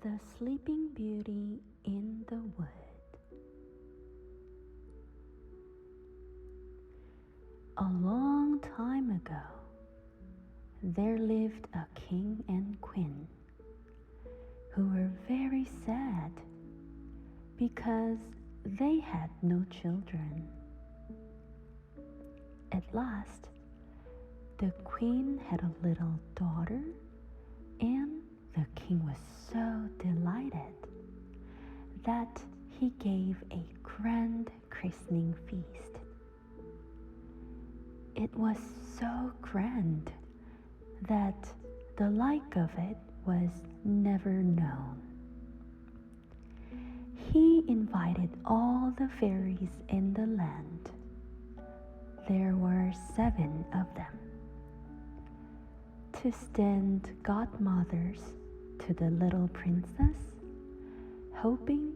The Sleeping Beauty in the Wood. A long time ago, there lived a king and queen who were very sad because they had no children. At last, the queen had a little daughter, and the king was so delighted that he gave a grand christening feast. It was so grand that the like of it was never known. He invited all the fairies in the land. There were 7 of them, to stand godmothers to the little princess, hoping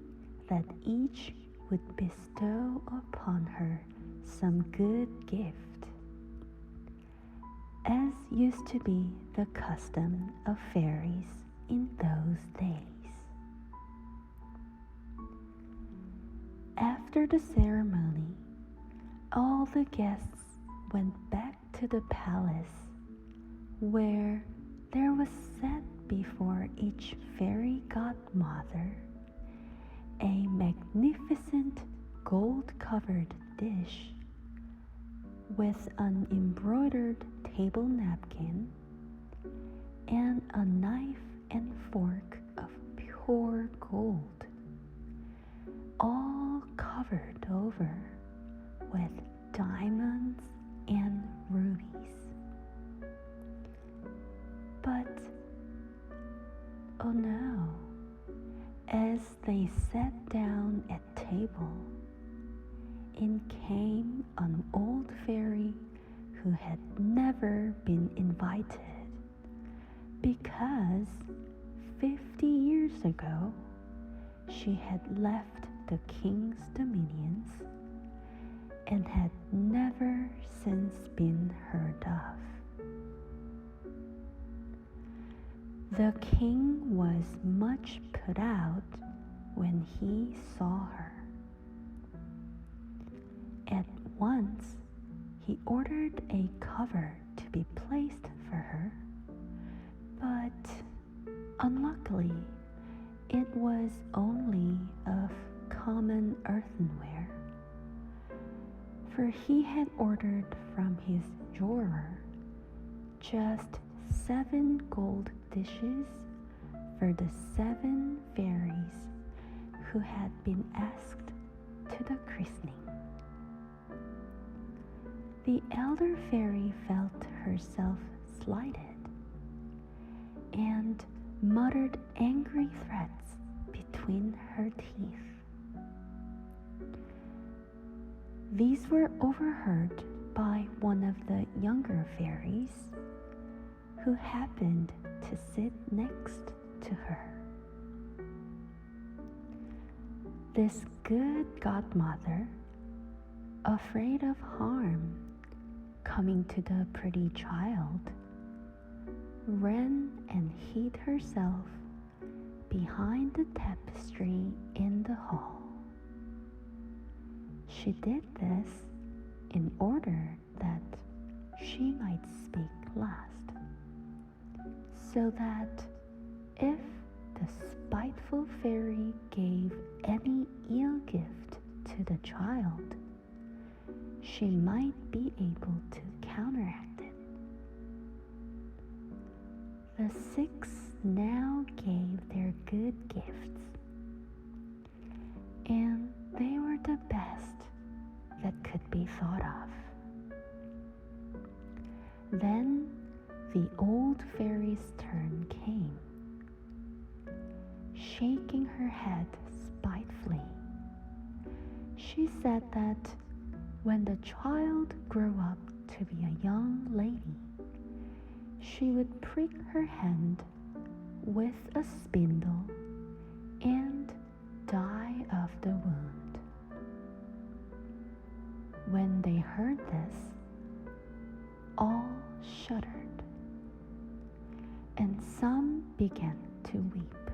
that each would bestow upon her some good gift, as used to be the custom of fairies in those days. After the ceremony, all the guests went back to the palace, where there was set before each fairy godmother a magnificent gold-covered dish with an embroidered table napkin and a knife and fork of pure gold, all covered over with diamonds and rubies. But oh no, as they sat down at table, in came an old fairy who had never been invited, because 50 years ago she had left the king's dominions and had never since been heard of. The king was much put out when he saw her. At once he ordered a cover to be placed for her, but unluckily it was only of common earthenware, for he had ordered from his drawer just 7 gold dishes for the 7 fairies who had been asked to the christening. The elder fairy felt herself slighted and muttered angry threats between her teeth. These were overheard by one of the younger fairies, who happened to sit next to her. This good godmother, afraid of harm coming to the pretty child, ran and hid herself behind the tapestry in the hall. She did this in order that she might speak last, so that if the spiteful fairy gave any ill gift to the child, she might be able to counteract it. The 6 now gave their good gifts, and they were the best that could be thought of. Then the old fairy's turn came. Shaking her head spitefully, she said that when the child grew up to be a young lady, she would prick her hand with a spindle and die of the wound. When they heard this, all shuddered, and some began to weep.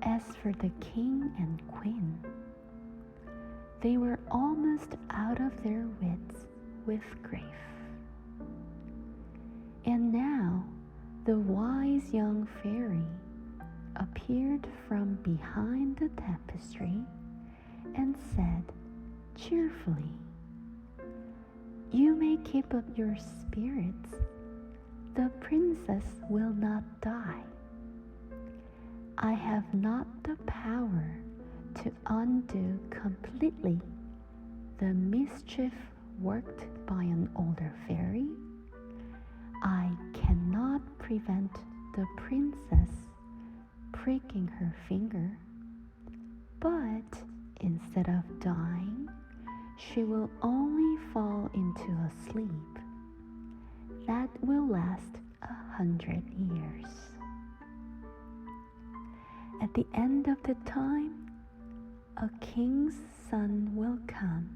As for the king and queen, they were almost out of their wits with grief. And now the wise young fairy appeared from behind the tapestry and said cheerfully, "You may keep up your spirits. The princess will not die. I have not the power to undo completely the mischief worked by an older fairy. I cannot prevent the princess pricking her finger, but instead of dying, she will only fall into a sleep that will last 100 years. At the end of the time, a king's son will come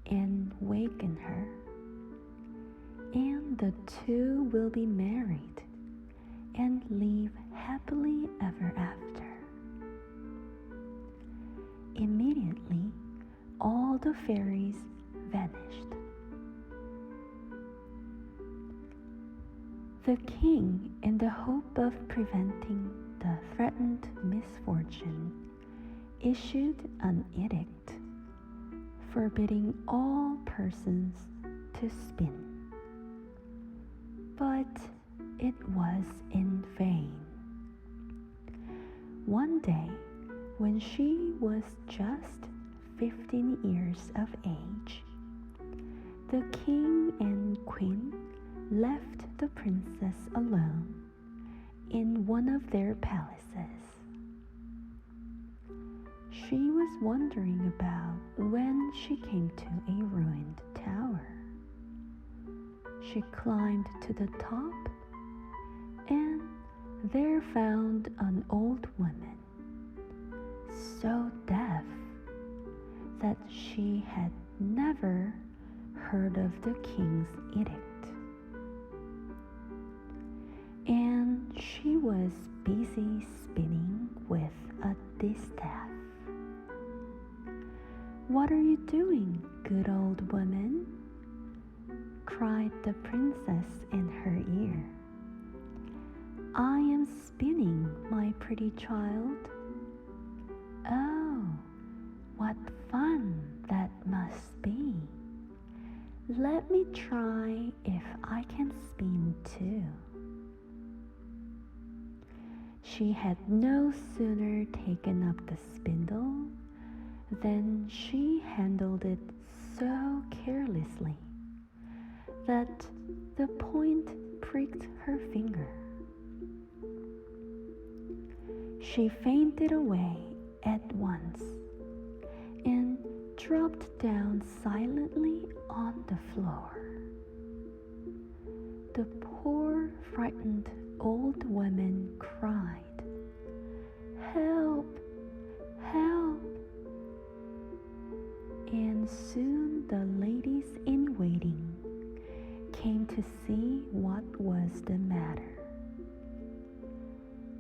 and waken her, and the two will be married and live happily ever after." Immediately, all the fairies vanished. The king, in the hope of preventing the threatened misfortune, issued an edict forbidding all persons to spin. But it was in vain. One day, when she was just 15 years of age, the king and queen left the princess alone in one of their palaces. She was wondering about when she came to a ruined tower. She climbed to the top and there found an old woman, so deaf that she had never heard of the king's edict. And she was busy spinning with a distaff. "What are you doing, good old woman?" cried the princess in her ear. "I am spinning, my pretty child." "Oh, what fun that must be. Let me try if I can spin too." She had no sooner taken up the spindle than she handled it so carelessly that the point pricked her finger. She fainted away at once and dropped down silently on the floor. The poor frightened old woman cried, "Help! Help!" And soon the ladies in waiting came to see what was the matter.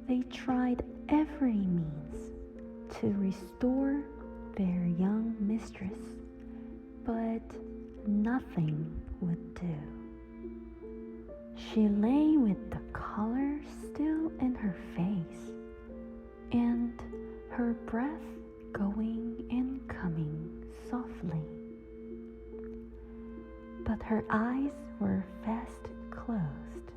They tried every means to restore their young mistress, but nothing would do. She lay with the color still in her face and her breath going and coming softly. But her eyes were fast closed.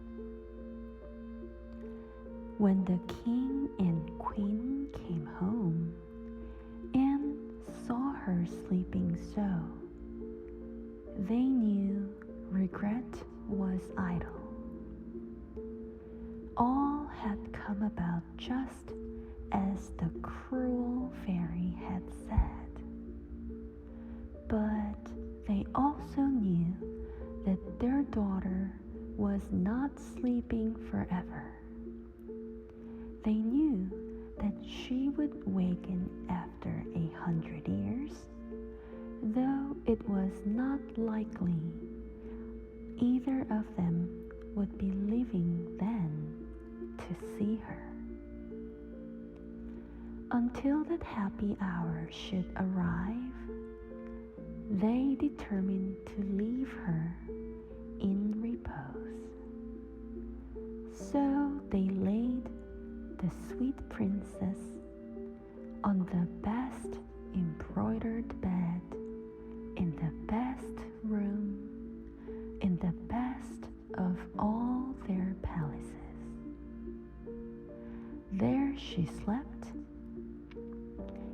When the king and queen came home and saw her sleeping so, they knew regret was idle. All had come about just as the cruel fairy had said. But they also knew that their daughter was not sleeping forever. They knew that she would waken after 100 years, though it was not likely either of them would be living then to see her. until that happy hour should arrive, they determined to leave her in repose. So they laid the sweet princess on the best embroidered bed, in the best room, in the best of all their palaces. There she slept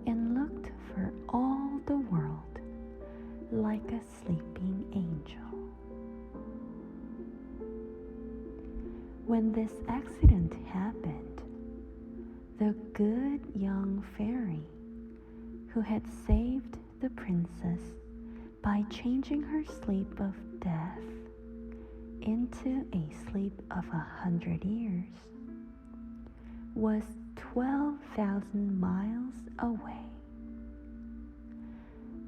and looked for all the world like a sleeping angel. When this accident happened, the good young fairy who had saved the princess by changing her sleep of death into a sleep of 100 years was 12,000 miles away.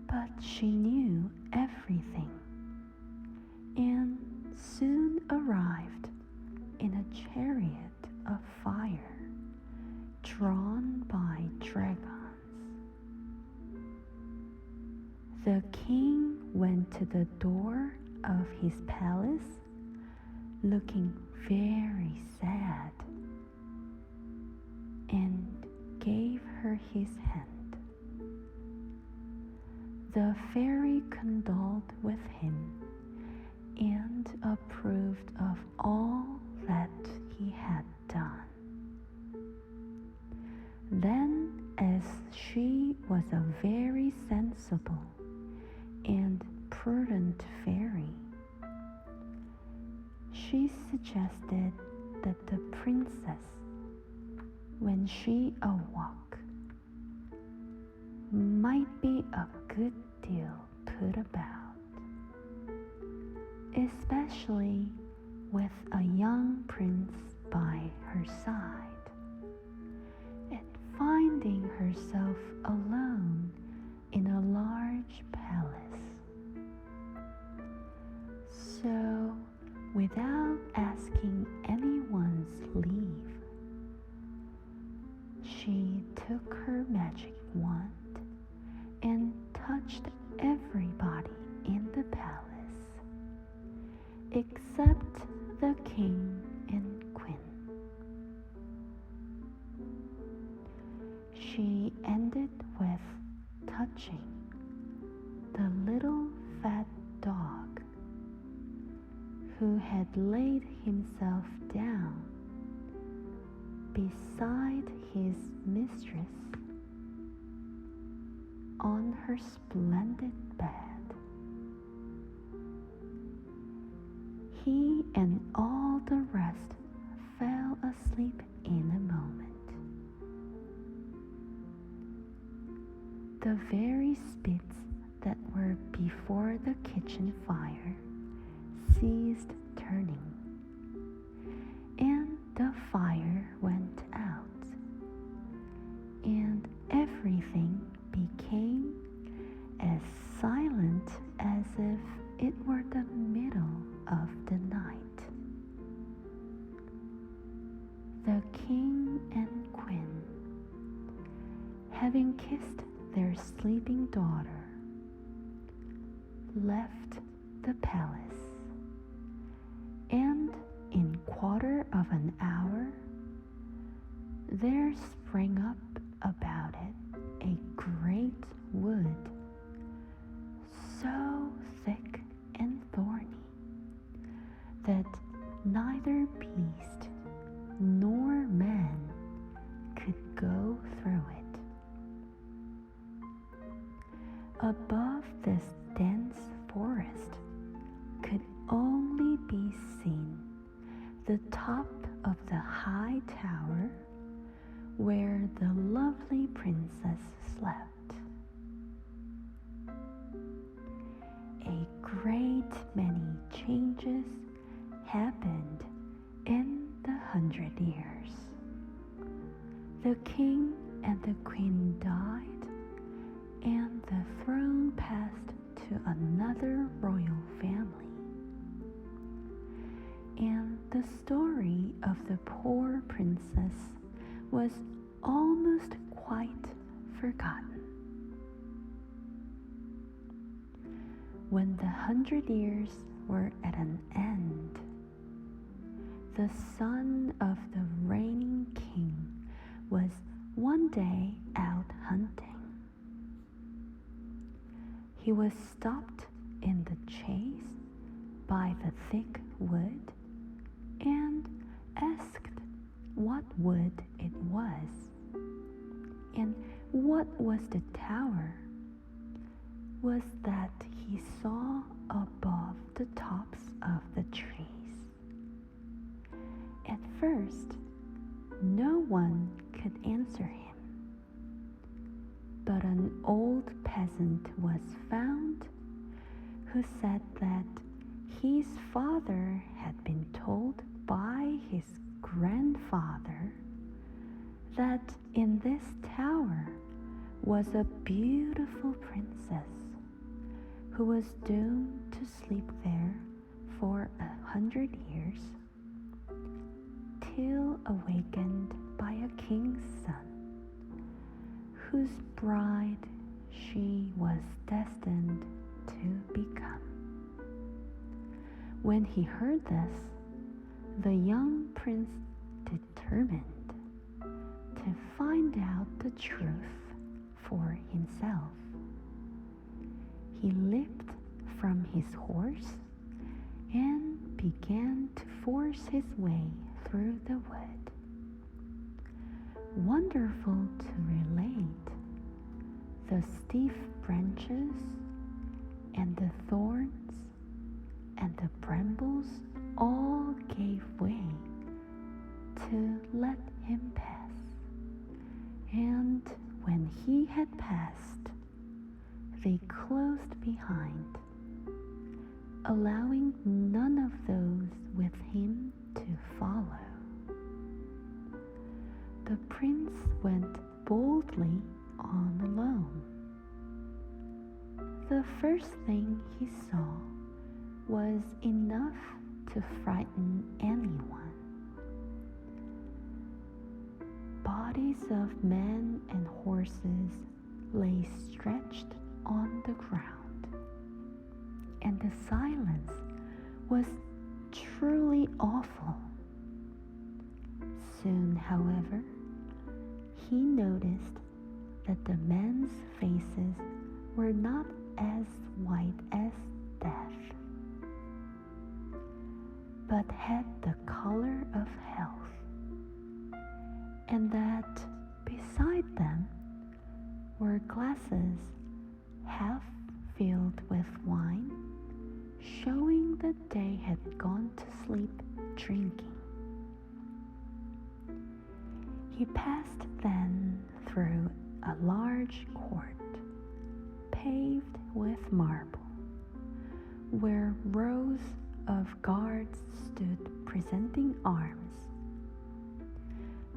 But she knew everything and soon arrived in a chariot of fire drawn by dragons. The king went to the door of his palace looking very sad and gave her his hand. The fairy condoled with him and approved of all that he had done. Then, as she was a very sensible and prudent fairy, she suggested that the princess, when she awoke, might be a good deal put about, especially with a young prince by her side, and finding herself alone in a large palace. So, without asking anyone's leave, she took her magic wand and touched everybody in the palace except the king and queen. She ended with touching the little fat dog who had laid himself down beside his mistress on her splendid bed. He and all the rest fell asleep in a moment. The very spits that were before the kitchen fire ceased turning, and the fire went out, and everything became as silent as if it were the middle of the night. The king and queen, having kissed their sleeping daughter, left the palace, and in quarter of an hour there sprang up about it a great wood, so thick and thorny that neither beast nor man could go through it. Above this dense forest could only be seen the top of the high tower where the lovely princess slept. A great many changes happened in the 100 years. The king and the queen died, and the throne passed to another royal family. And the story of the poor princess was almost quite forgotten. When the 100 years were at an end, the son of the reigning king was one day out hunting. He was stopped in the chase by the thick wood and asked what wood it was and what was the tower was that he saw above the tops of the trees. At first, no one could answer him, but an old peasant was found who said that his father had been told by his grandfather that in this tower was a beautiful princess who was doomed to sleep there for 100 years, till awakened by a king's son, whose bride she was destined to become. When he heard this, the young prince determined to find out the truth for himself. He leaped from his horse and began to force his way through the wood. Wonderful to relate, the stiff branches and the thorns and the brambles all gave way to let him pass. And when he had passed, they closed behind, allowing none of those with him to follow. The prince went boldly on alone. The first thing he saw was enough to frighten anyone. Bodies of men and horses lay stretched on the ground, and the silence was truly awful. Soon, however, he noticed that the men's faces were not as white as death, but had the color of health, and that beside them were glasses half filled with wine, showing that they had gone to sleep drinking. He passed then through a large court, paved with marble, where rows of guards stood presenting arms,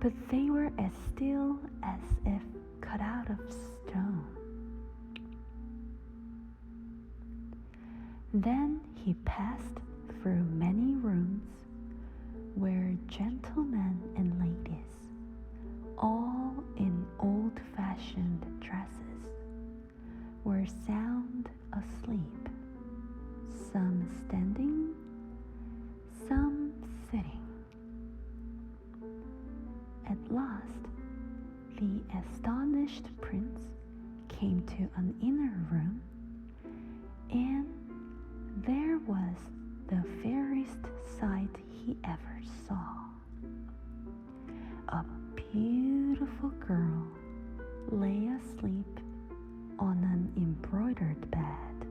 but they were as still as if cut out of stone. Then he passed through many rooms where gentlemen and ladies, all in old-fashioned dresses, were sound asleep, some standing, some sitting. At last, the astonished prince came to an inner room, and there was the fairest sight he ever saw. A beautiful girl lay asleep on an embroidered bed,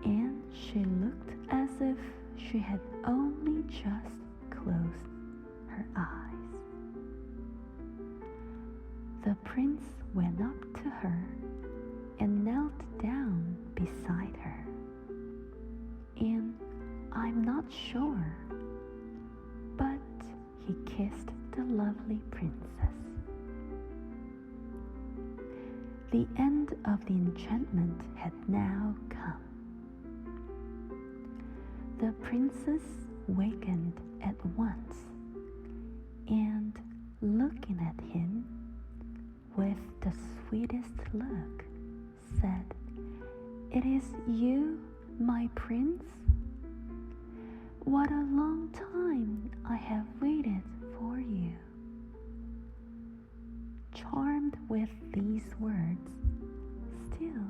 and she looked as if she had only just closed her eyes. The prince went up to her and knelt down beside her, and I'm not sure, but he kissed the lovely princess. The end of the enchantment had now come. The princess wakened at once, and looking at him with the sweetest look, said, "It is you, my prince? What a long time I have waited for you." Charmed with these words, still,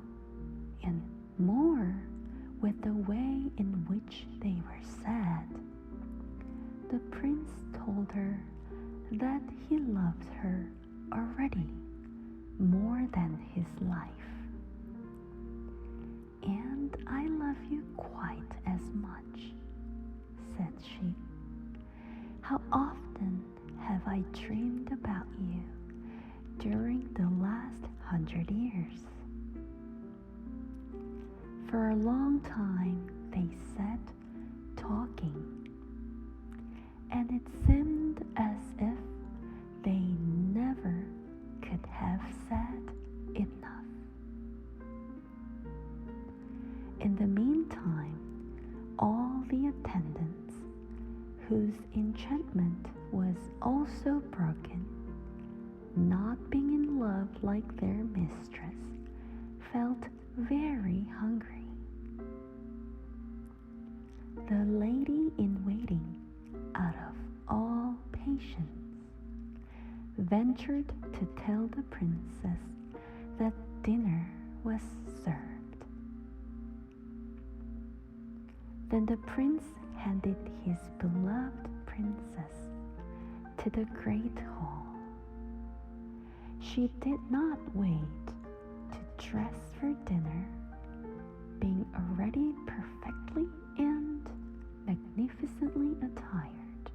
and more with the way in which they were said, the prince told her that he loved her already more than his life. "And I love you quite as much," said she. "How often have I dreamed about you during the last 100 years?" For a long time they sat talking, and it seemed as if they never could have said enough. In the meantime, all the attendants, whose enchantment was also broken, not being in love like their mistress, felt very hungry. The lady in waiting, out of all patience, ventured to tell the princess that dinner was served. Then the prince handed his beloved princess to the great hall. She did not wait to dress for dinner, being already perfectly and magnificently attired.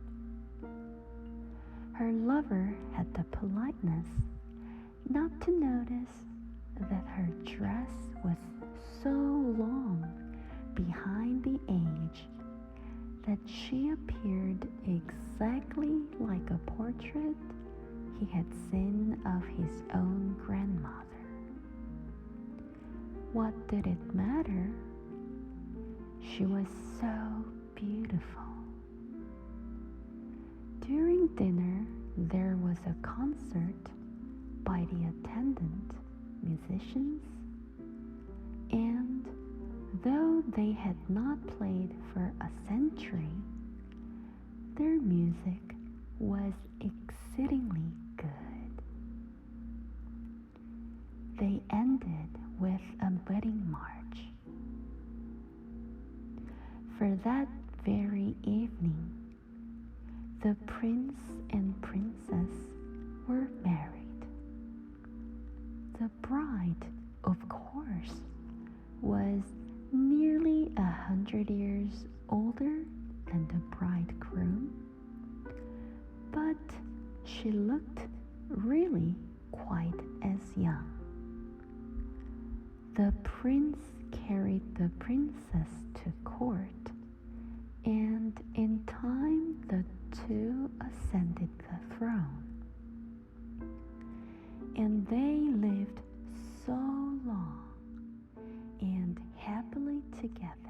Her lover had the politeness not to notice that her dress was so long behind the age that she appeared exactly like a portrait he had seen of his own grandmother. What did it matter? She was so beautiful. During dinner, there was a concert by the attendant musicians, and though they had not played for a century, their music was exceedingly good. They ended with a wedding march. For that very evening, the prince and princess were married. The bride, of course, was nearly 100 years older than the bridegroom, but she looked really quite as young. The prince carried the princess to court, and in time the two ascended the throne. And they lived so long and happily together